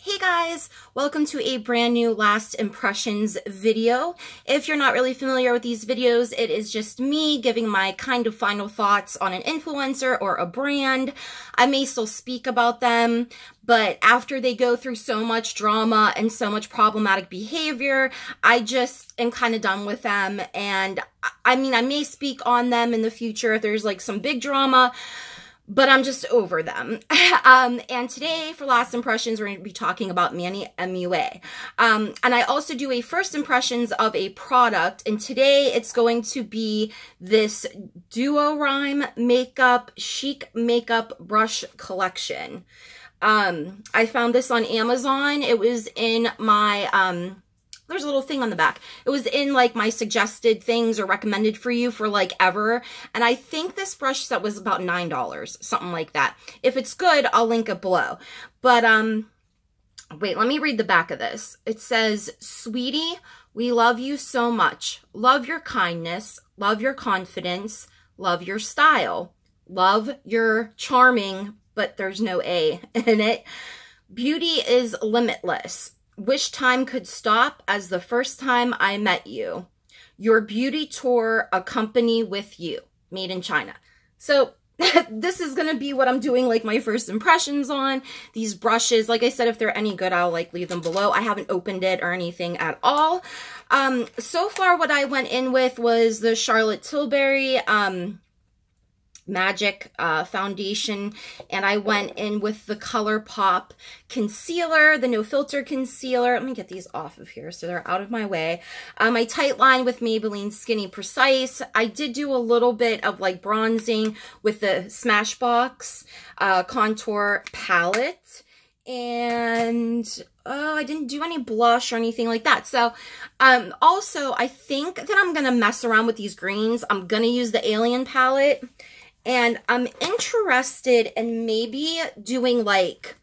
Hey guys, welcome to a brand new last impressions video. If you're not really familiar with these videos, it is just me giving my kind of final thoughts on an influencer or a brand. I may still speak about them, but after they go through so much drama and so much problematic behavior, I just am kind of done with them. And I mean, I may speak on them in the future if there's like some big drama, but I'm just over them. And today, for last impressions, we're going to be talking about MANNY MUA. And I also do a first impressions of a product. And today, it's going to be this Duo Rhyme Makeup Chic Makeup Brush Collection. I found this on Amazon. It was in my... there's a little thing on the back. It was in like my suggested things or recommended for you for like ever. And I think this brush set was about $9, something like that. If it's good, I'll link it below. But wait, let me read the back of this. It says, "Sweetie, we love you so much. Love your kindness, love your confidence, love your style, love your charming," but there's no A in it. "Beauty is limitless. Wish time could stop as the first time I met you. Your beauty tour accompany with you. Made in China." So this is going to be what I'm doing like my first impressions on. These brushes, like I said, if they're any good, I'll like leave them below. I haven't opened it or anything at all. So far what I went in with was the Charlotte Tilbury Magic foundation, and I went in with the ColourPop concealer, the no filter concealer. Let me get these off of here so they're out of my way. My tight line with Maybelline Skinny Precise. I did do a little bit of like bronzing with the Smashbox contour palette, and I didn't do any blush or anything like that. So also I think that I'm gonna mess around with these greens. I'm gonna use the Alien palette. And I'm interested in maybe doing like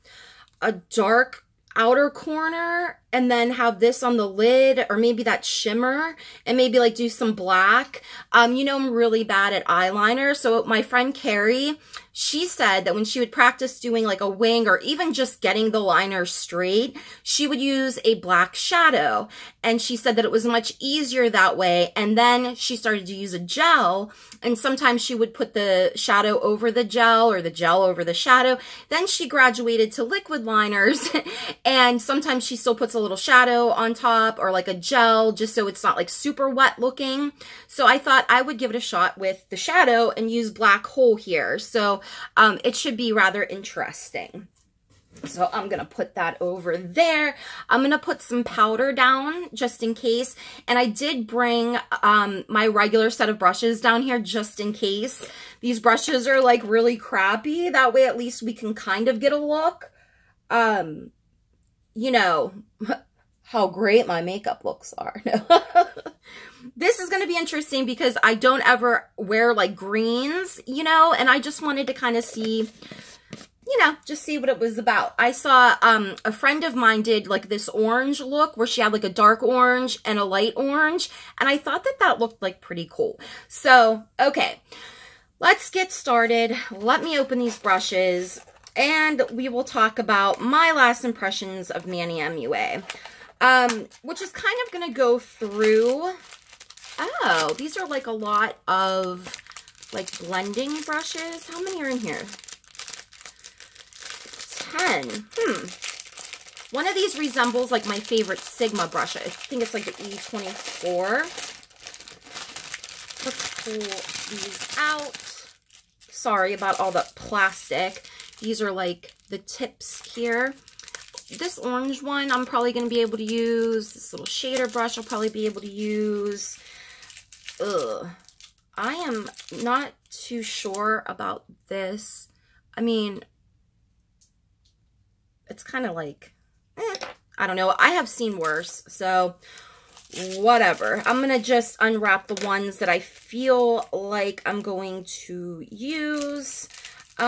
a dark outer corner and then have this on the lid, or maybe that shimmer, and maybe like do some black. You know, I'm really bad at eyeliner. So my friend Carrie, she said that when she would practice doing like a wing or even just getting the liner straight, she would use a black shadow. And she said that it was much easier that way. And then she started to use a gel, and sometimes she would put the shadow over the gel or the gel over the shadow. Then she graduated to liquid liners, and sometimes she still puts a little shadow on top or like a gel just so it's not like super wet looking. So I thought I would give it a shot with the shadow and use Black Hole here. So it should be rather interesting. So I'm going to put that over there. I'm going to put some powder down just in case. And I did bring my regular set of brushes down here just in case. These brushes are like really crappy. That way at least we can kind of get a look. You know, how great my makeup looks are. This is going to be interesting because I don't ever wear like greens, you know, and I just wanted to kind of see, you know, just see what it was about. I saw a friend of mine did like this orange look where she had like a dark orange and a light orange, and I thought that that looked like pretty cool. So, okay, let's get started. Let me open these brushes and we will talk about my last impressions of MANNY MUA, which is kind of going to go through... Oh, these are like a lot of like blending brushes. How many are in here? 10. One of these resembles like my favorite Sigma brush. I think it's like the E24. Let's pull these out. Sorry about all the plastic. These are like the tips here. This orange one I'm probably going to be able to use. This little shader brush I'll probably be able to use. I am not too sure about this. I mean, it's kind of like, I don't know. I have seen worse, so whatever. I'm going to just unwrap the ones that I feel like I'm going to use. But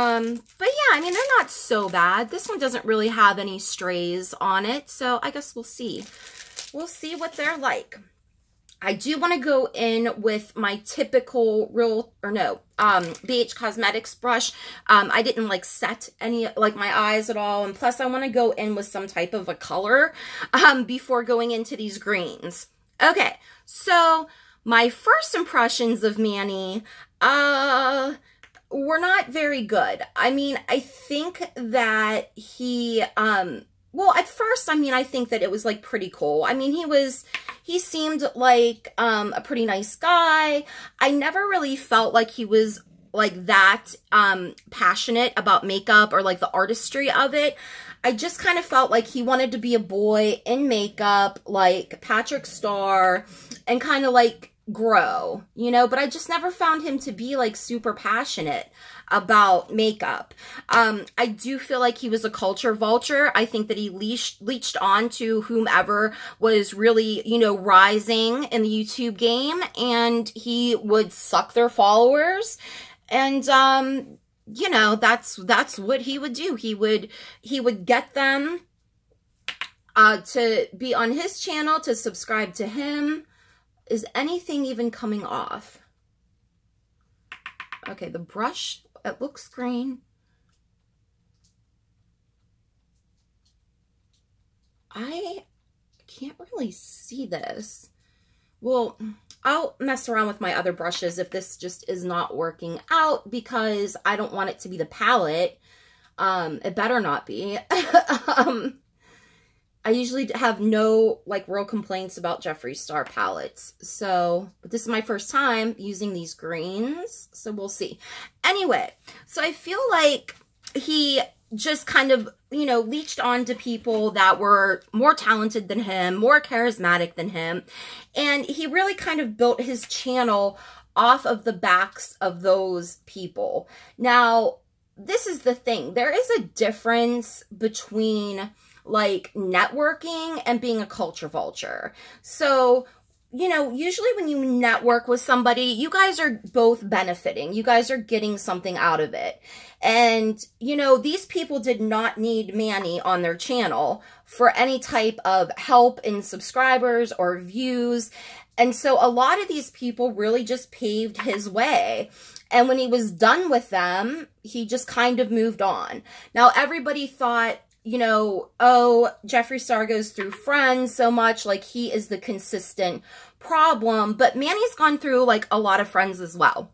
yeah, I mean, they're not so bad. This one doesn't really have any strays on it, so I guess we'll see. We'll see what they're like. I do want to go in with my typical BH Cosmetics brush. I didn't like set any, like my eyes at all. And plus I want to go in with some type of a color, before going into these greens. Okay. So my first impressions of Manny, were not very good. I mean, I think that he, well, at first, I mean, I think that it was like pretty cool. I mean, he seemed like a pretty nice guy. I never really felt like he was like that passionate about makeup or like the artistry of it. I just kind of felt like he wanted to be a boy in makeup, like Patrick Star, and kind of like grow, you know, but I just never found him to be like super passionate about makeup. I do feel like he was a culture vulture. I think that he leached on to whomever was really, you know, rising in the YouTube game, and he would suck their followers. And, you know, that's what he would do. He would get them, to be on his channel, to subscribe to him. Is anything even coming off? Okay, the brush, it looks green. I can't really see this. Well, I'll mess around with my other brushes if this just is not working out, because I don't want it to be the palette. It better not be. I usually have no, like, real complaints about Jeffree Star palettes. So, but this is my first time using these greens, so we'll see. Anyway, so I feel like he just kind of, you know, leached on to people that were more talented than him, more charismatic than him. And he really kind of built his channel off of the backs of those people. Now, this is the thing. There is a difference between like networking and being a culture vulture. So, you know, usually when you network with somebody, you guys are both benefiting. You guys are getting something out of it. And, you know, these people did not need Manny on their channel for any type of help in subscribers or views. And so a lot of these people really just paved his way. And when he was done with them, he just kind of moved on. Now, everybody thought, you know, oh, Jeffree Star goes through friends so much, like he is the consistent problem. But Manny's gone through like a lot of friends as well.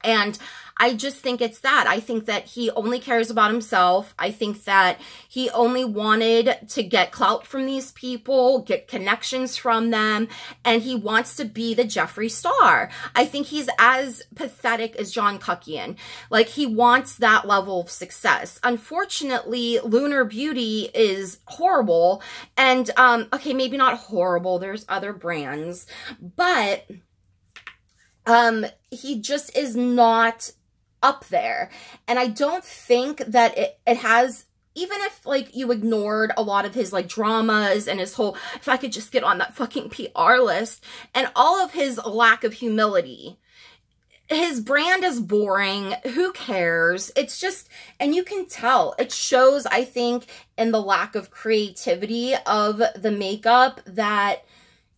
And I just think it's that. I think that he only cares about himself. I think that he only wanted to get clout from these people, get connections from them, and he wants to be the Jeffree Star. I think he's as pathetic as John Cuckian. Like, he wants that level of success. Unfortunately, Lunar Beauty is horrible. And, okay, maybe not horrible. There's other brands. But he just is not up there. And I don't think that it has, even if like you ignored a lot of his like dramas and his whole, if I could just get on that fucking PR list, and all of his lack of humility, his brand is boring. Who cares? It's just, and you can tell, it shows, I think, in the lack of creativity of the makeup that,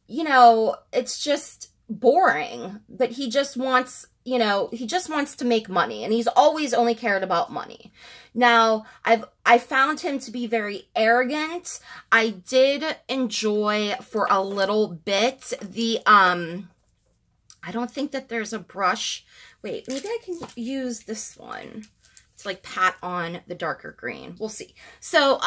you know, it's just boring. But he just wants, you know, he just wants to make money, and he's always only cared about money. Now, I found him to be very arrogant. I did enjoy for a little bit the, I don't think that there's a brush. Wait, maybe I can use this one to like pat on the darker green. We'll see. So,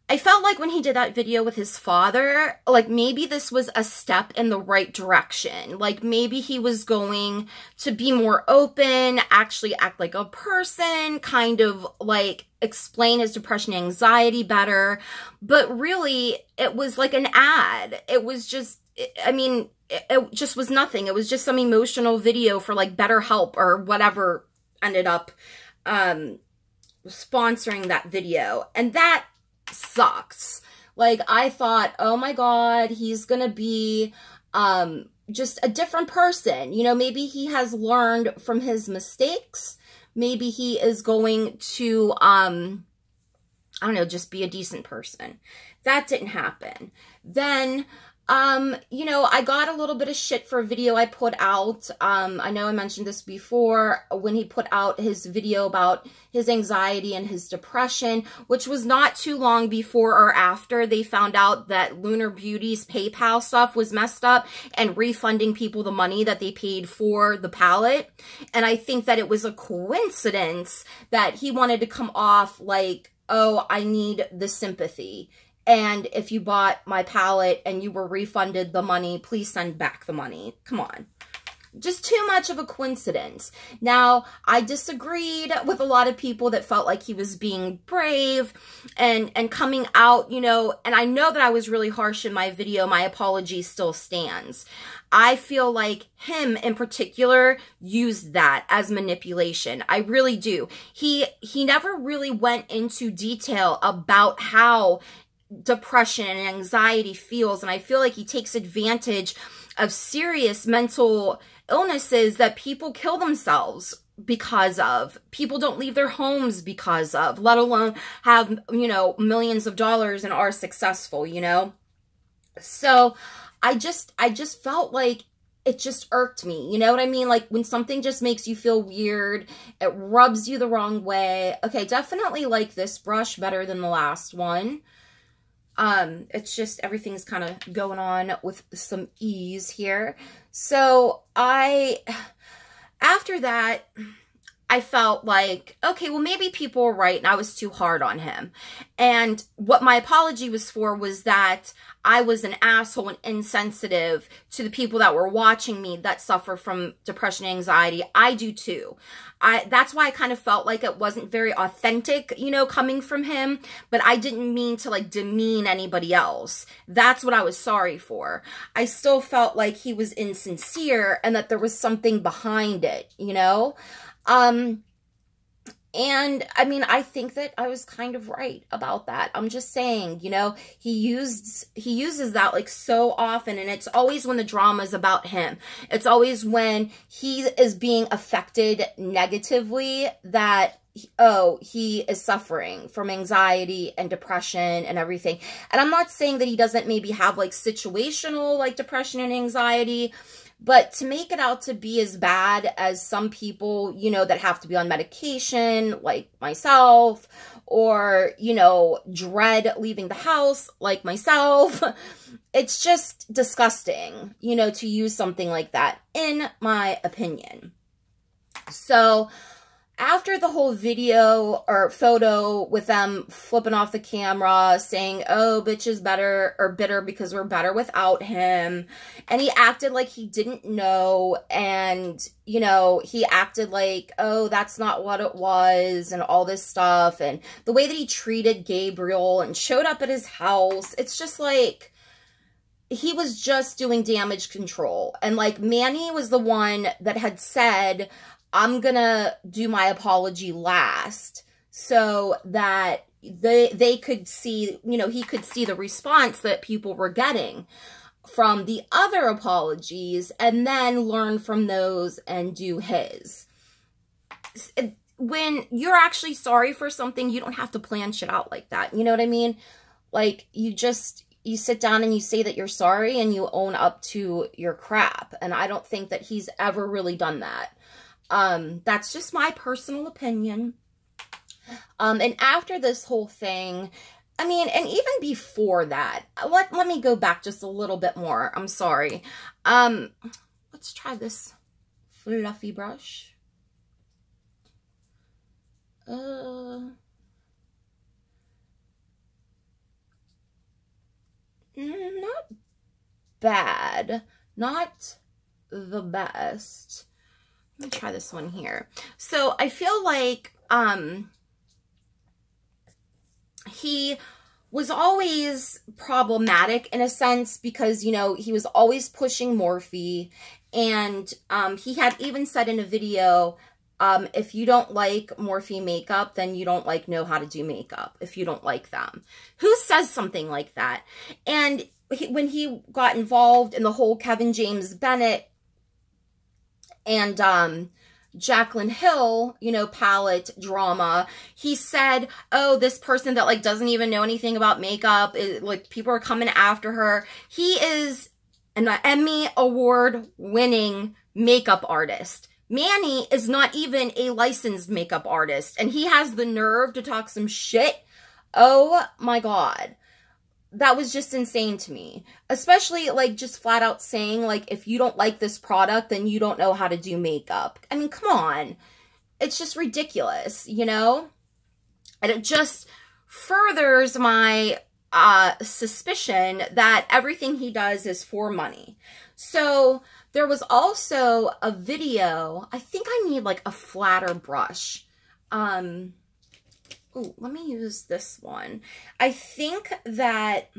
I felt like when he did that video with his father, like maybe this was a step in the right direction. Like maybe he was going to be more open, actually act like a person, kind of like explain his depression and anxiety better. But really, it was like an ad. It was just, I mean, it just was nothing. It was just some emotional video for like BetterHelp or whatever ended up sponsoring that video. And that sucks. Like, I thought, oh my God, he's gonna be just a different person. You know, maybe he has learned from his mistakes. Maybe he is going to, I don't know, just be a decent person. That didn't happen. Then You know, I got a little bit of shit for a video I put out. I know I mentioned this before when he put out his video about his anxiety and his depression, which was not too long before or after they found out that Lunar Beauty's PayPal stuff was messed up and refunding people the money that they paid for the palette. And I think that it was a coincidence that he wanted to come off like, oh, I need the sympathy. And if you bought my palette and you were refunded the money, please send back the money. Come on. Just too much of a coincidence. Now, I disagreed with a lot of people that felt like he was being brave and coming out, you know, and I know that I was really harsh in my video. My apology still stands. I feel like him in particular used that as manipulation. I really do. He never really went into detail about how depression and anxiety feels, and I feel like he takes advantage of serious mental illnesses that people kill themselves because of. People don't leave their homes because of, let alone have, you know, millions of dollars and are successful, you know? So I just felt like it just irked me, you know what I mean? Like when something just makes you feel weird, it rubs you the wrong way. Okay, definitely like this brush better than the last one. It's just everything's kind of going on with some ease here. So after that, I felt like, okay, well, maybe people were right and I was too hard on him. And what my apology was for was that I was an asshole and insensitive to the people that were watching me that suffer from depression and anxiety. I do too. That's why I kind of felt like it wasn't very authentic, you know, coming from him, but I didn't mean to like demean anybody else. That's what I was sorry for. I still felt like he was insincere and that there was something behind it, you know? And I mean, I think that I was kind of right about that. I'm just saying, you know, he uses that like so often, and it's always when the drama is about him. It's always when he is being affected negatively that, oh, he is suffering from anxiety and depression and everything. And I'm not saying that he doesn't maybe have like situational like depression and anxiety, but to make it out to be as bad as some people, you know, that have to be on medication, like myself, or, you know, dread leaving the house, like myself, it's just disgusting, you know, to use something like that, in my opinion. So after the whole video or photo with them flipping off the camera saying, oh, bitch is better or bitter because we're better without him. And he acted like he didn't know. And, you know, he acted like, oh, that's not what it was and all this stuff. And the way that he treated Gabriel and showed up at his house, it's just like, he was just doing damage control. And like Manny was the one that had said, I'm gonna do my apology last so that they could see, you know, he could see the response that people were getting from the other apologies and then learn from those and do his. When you're actually sorry for something, you don't have to plan shit out like that. You know what I mean? Like, you sit down and you say that you're sorry and you own up to your crap. And I don't think that he's ever really done that. That's just my personal opinion. And after this whole thing, I mean, and even before that, let me go back just a little bit more. I'm sorry. Let's try this fluffy brush. Not bad. Not the best. Let me try this one here. So I feel like he was always problematic in a sense because, you know, he was always pushing Morphe. And he had even said in a video, if you don't like Morphe makeup, then you don't like know how to do makeup if you don't like them. Who says something like that? And when he got involved in the whole Kevin James Bennett and Jaclyn Hill, you know, palette drama. He said, oh, this person that like doesn't even know anything about makeup, like people are coming after her. He is an Emmy award winning makeup artist. Manny is not even a licensed makeup artist, and he has the nerve to talk some shit. Oh my God. That was just insane to me. Especially, like, just flat out saying, like, if you don't like this product, then you don't know how to do makeup. I mean, come on. It's just ridiculous, you know? And it just furthers my suspicion that everything he does is for money. So there was also a video. I think I need like a flatter brush. Ooh, let me use this one. I think that,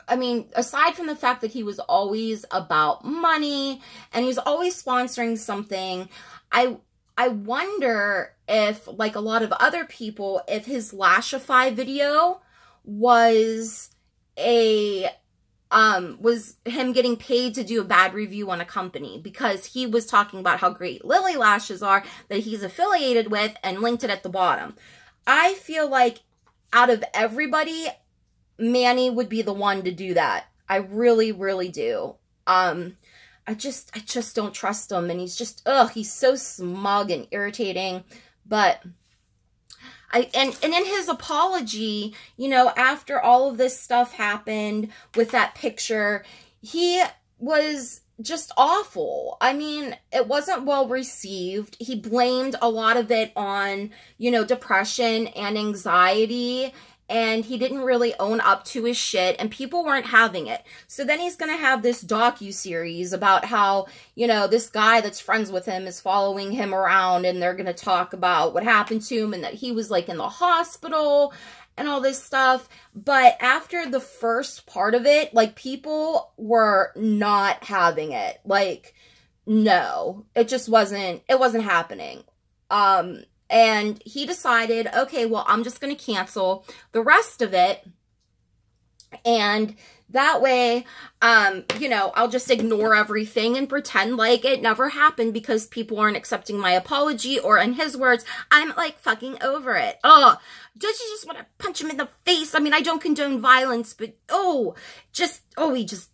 I mean, aside from the fact that he was always about money and he was always sponsoring something, I wonder if, like a lot of other people, if his Lashify video was was him getting paid to do a bad review on a company, because he was talking about how great Lily lashes are that he's affiliated with and linked it at the bottom. I feel like out of everybody, Manny would be the one to do that. I really, really do. I just don't trust him, and he's just, ugh, he's so smug and irritating. But and in his apology, you know, after all of this stuff happened with that picture, he was just awful. I mean, it wasn't well received. He blamed a lot of it on, you know, depression and anxiety, and he didn't really own up to his shit, and people weren't having it. So then he's going to have this docu-series about how, you know, this guy that's friends with him is following him around, and they're going to talk about what happened to him and that he was, like, in the hospital and all this stuff. But after the first part of it, like, people were not having it. Like, no, it just wasn't, it wasn't happening. And he decided, okay, well, I'm just going to cancel the rest of it. And that way, you know, I'll just ignore everything and pretend like it never happened because people aren't accepting my apology. Or in his words, I'm like fucking over it. Oh, don't you just want to punch him in the face? I mean, I don't condone violence, but he just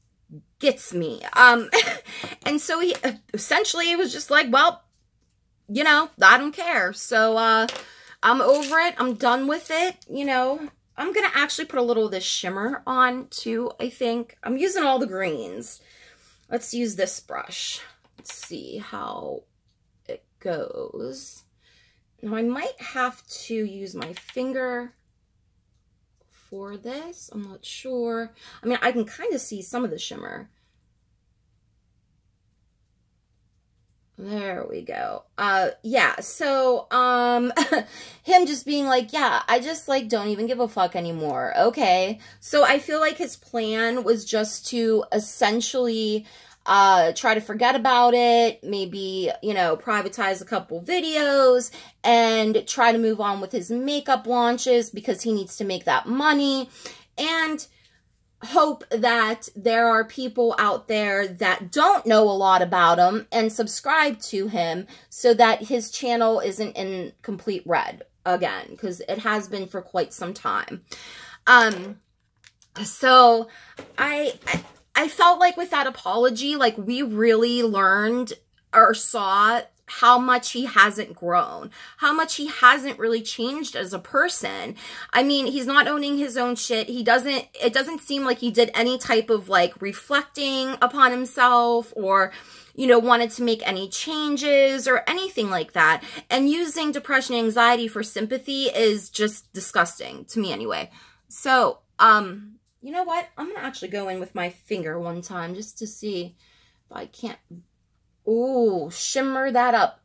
gets me. And so he essentially was just like, well, you know, I don't care. So, I'm over it. I'm done with it. You know, I'm going to actually put a little of this shimmer on too, I think. I'm using all the greens. Let's use this brush. Let's see how it goes. Now, I might have to use my finger for this. I'm not sure. I mean, I can kind of see some of the shimmer. There we go. Yeah, so, him just being like, yeah, I just, like, don't even give a fuck anymore. Okay. So I feel like his plan was just to essentially, try to forget about it, maybe, you know, privatize a couple videos and try to move on with his makeup launches because he needs to make that money, and hope that there are people out there that don't know a lot about him and subscribe to him so that his channel isn't in complete red again, because it has been for quite some time. So I felt like with that apology, like, we really learned or saw how much he hasn't grown, how much he hasn't really changed as a person. I mean, he's not owning his own shit. It doesn't seem like he did any type of, like, reflecting upon himself or, you know, wanted to make any changes or anything like that. And using depression and anxiety for sympathy is just disgusting to me anyway. So, you know what? I'm going to actually go in with my finger one time just to see if I can't. Ooh, shimmer that up.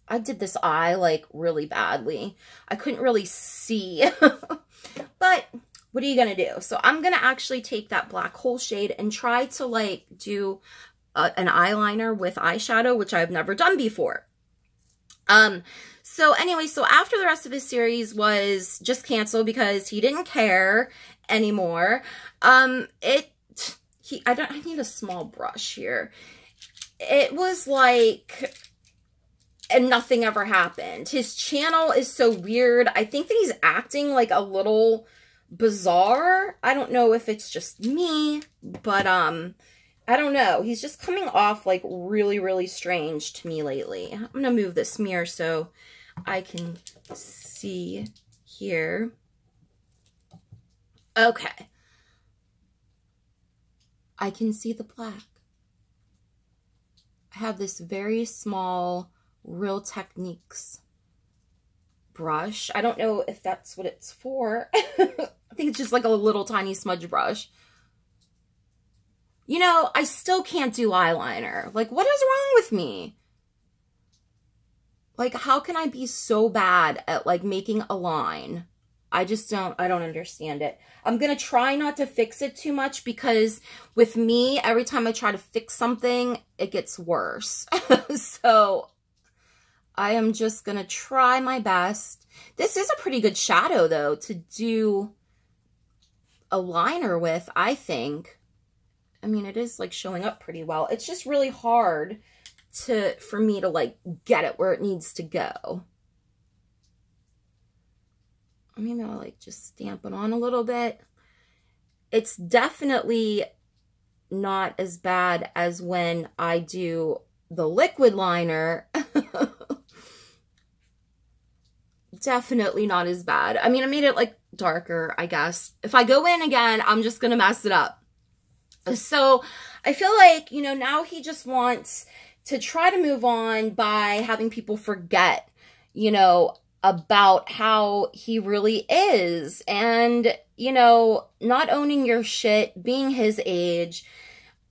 I did this eye, like, really badly. I couldn't really see. But what are you going to do? So I'm going to actually take that black hole shade and try to, like, do an eyeliner with eyeshadow, which I've never done before. So anyway, so after the rest of his series was just canceled because he didn't care anymore, I need a small brush here. it was like, and nothing ever happened. His channel is so weird. I think that he's acting like a little bizarre. I don't know if it's just me, but I don't know. He's just coming off like really, really strange to me lately. I'm gonna move this mirror so I can see here. Okay. I can see the plaque. I have this very small Real Techniques brush. I don't know if that's what it's for. I think it's just like a little tiny smudge brush. You know, I still can't do eyeliner. Like, what is wrong with me? Like, how can I be so bad at, like, making a line? I don't understand it. I'm going to try not to fix it too much because with me, every time I try to fix something, it gets worse. So I am just going to try my best. This is a pretty good shadow, though, to do a liner with, I think. I mean, it is, like, showing up pretty well. It's just really hard for me to, like, get it where it needs to go. Maybe I'll, like, just stamp it on a little bit. It's definitely not as bad as when I do the liquid liner. Definitely not as bad. I mean, I made it, like, darker, I guess. If I go in again, I'm just gonna mess it up. So I feel like, you know, now he just wants to try to move on by having people forget, you know, about how he really is. And, you know, not owning your shit, being his age.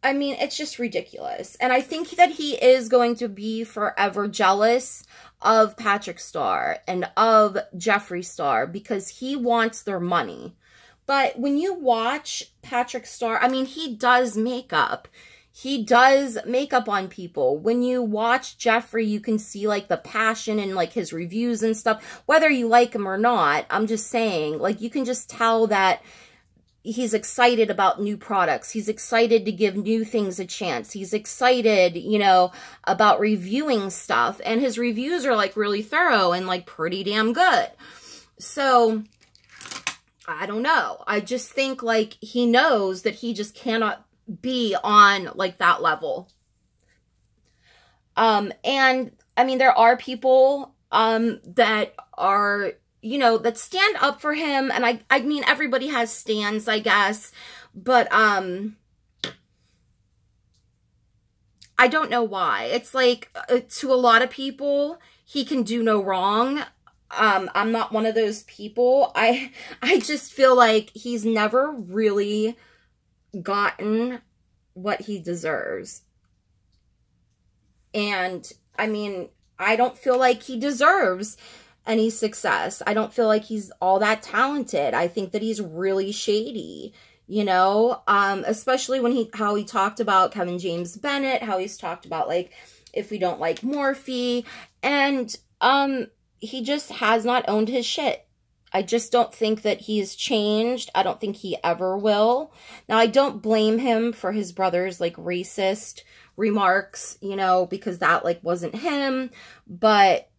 I mean, it's just ridiculous. And I think that he is going to be forever jealous of Patrick Star and of Jeffree Star because he wants their money. But when you watch Patrick Star, I mean, he does makeup. He does makeup on people. When you watch Jeffree, you can see, like, the passion in, like, his reviews and stuff. Whether you like him or not, I'm just saying, like, you can just tell that he's excited about new products. He's excited to give new things a chance. He's excited, you know, about reviewing stuff. And his reviews are, like, really thorough and, like, pretty damn good. So I don't know. I just think, like, he knows that he just cannot be on, like, that level. And, I mean, there are people, that are, you know, that stand up for him. And I mean, everybody has stands, I guess. But, I don't know why. It's like, to a lot of people, he can do no wrong. I'm not one of those people. I just feel like he's never really gotten what he deserves. And, I mean, I don't feel like he deserves any success. I don't feel like he's all that talented. I think that he's really shady, you know? Especially when how he talked about Kevin James Bennett, how he's talked about, like, if we don't like Morphe. And, he just has not owned his shit. I just don't think that he's changed. I don't think he ever will. Now, I don't blame him for his brother's, like, racist remarks, you know, because that, like, wasn't him. But,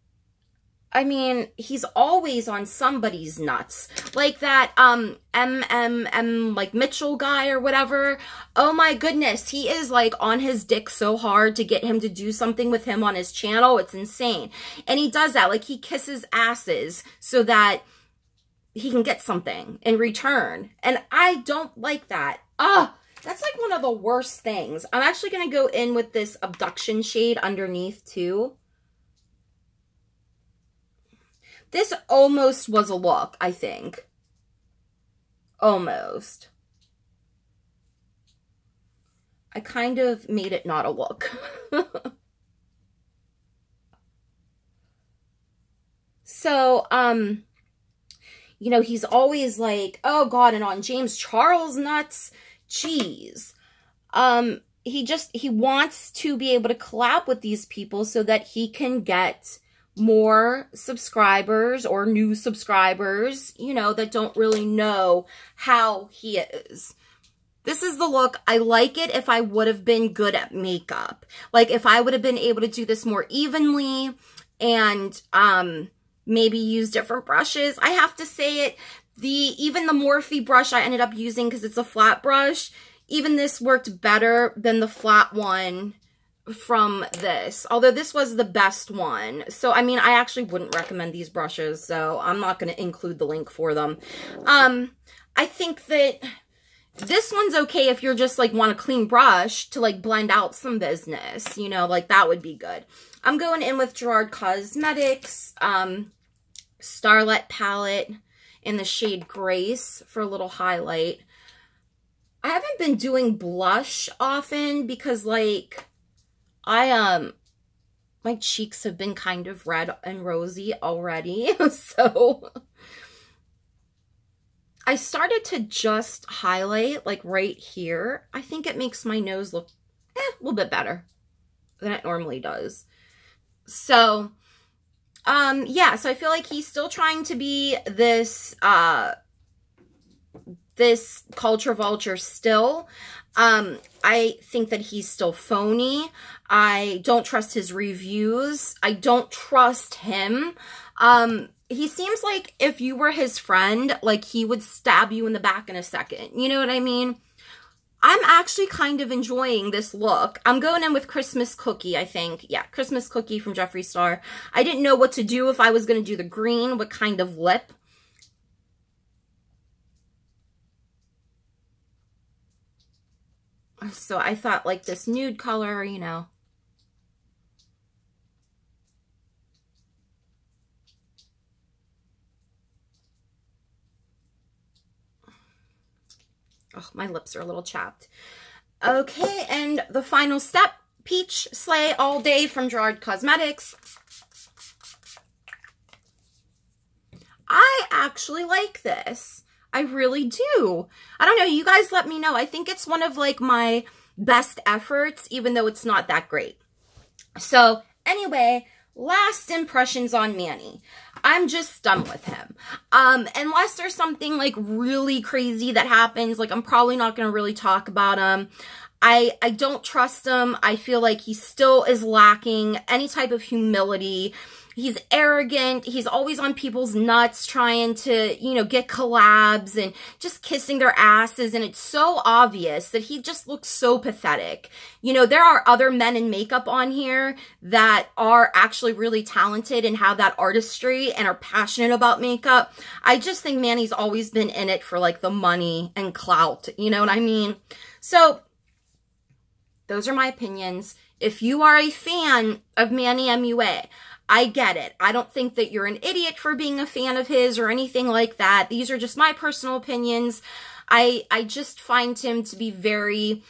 I mean, he's always on somebody's nuts. Like that, like, Mitchell guy or whatever. Oh my goodness, he is, like, on his dick so hard to get him to do something with him on his channel. It's insane. And he does that. Like, he kisses asses so that he can get something in return. And I don't like that. That's, like, one of the worst things. I'm actually going to go in with this abduction shade underneath, too. This almost was a look, I think. Almost. I kind of made it not a look. So, you know, he's always like, oh God, and on James Charles nuts, jeez. He wants to be able to collab with these people so that he can get more subscribers or new subscribers, you know, that don't really know how he is. This is the look. I like it if I would have been good at makeup. Like if I would have been able to do this more evenly and maybe use different brushes. I have to say it, even the Morphe brush I ended up using because it's a flat brush, even this worked better than the flat one from this, although this was the best one. So I mean, I actually wouldn't recommend these brushes, so I'm not going to include the link for them. I think that this one's okay if you're just like want a clean brush to like blend out some business, you know, like that would be good. I'm going in with Gerard Cosmetics Starlet palette in the shade Grace for a little highlight. I haven't been doing blush often because like my cheeks have been kind of red and rosy already. So I started to just highlight like right here. I think it makes my nose look a little bit better than it normally does. So, yeah, so I feel like he's still trying to be this, this culture vulture still. I think that he's still phony. I don't trust his reviews. I don't trust him. He seems like if you were his friend, like he would stab you in the back in a second. You know what I mean? I'm actually kind of enjoying this look. I'm going in with Christmas Cookie, I think. Yeah, Christmas Cookie from Jeffree Star. I didn't know what to do if I was going to do the green, what kind of lip. So I thought like this nude color, you know. Oh, my lips are a little chapped. Okay, and the final step, Peach Slay All Day from Gerard Cosmetics. I actually like this. I really do. I don't know, you guys let me know. I think it's one of like my best efforts, even though it's not that great. So anyway, last impressions on Manny. I'm just done with him. Unless there's something like really crazy that happens, like I'm probably not going to really talk about him. I don't trust him. I feel like he still is lacking any type of humility. He's arrogant. He's always on people's nuts trying to, you know, get collabs and just kissing their asses. And it's so obvious that he just looks so pathetic. You know, there are other men in makeup on here that are actually really talented and have that artistry and are passionate about makeup. I just think Manny's always been in it for like the money and clout. You know what I mean? So those are my opinions. If you are a fan of Manny MUA, I get it. I don't think that you're an idiot for being a fan of his or anything like that. These are just my personal opinions. I just find him to be very,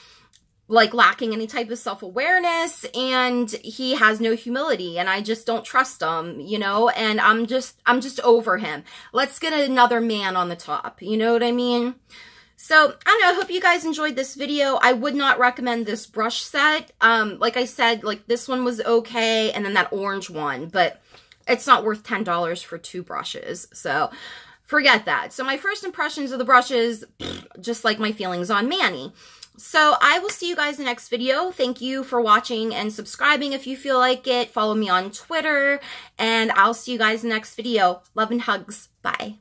like, lacking any type of self-awareness, and he has no humility, and I just don't trust him, you know, and I'm just over him. Let's get another man on the top, you know what I mean? So, I don't know, I hope you guys enjoyed this video. I would not recommend this brush set. Like I said, like this one was okay, and then that orange one, but it's not worth $10 for 2 brushes. So, forget that. So, my first impressions of the brushes, just like my feelings on Manny. So, I will see you guys in the next video. Thank you for watching and subscribing if you feel like it. Follow me on Twitter, and I'll see you guys in the next video. Love and hugs. Bye.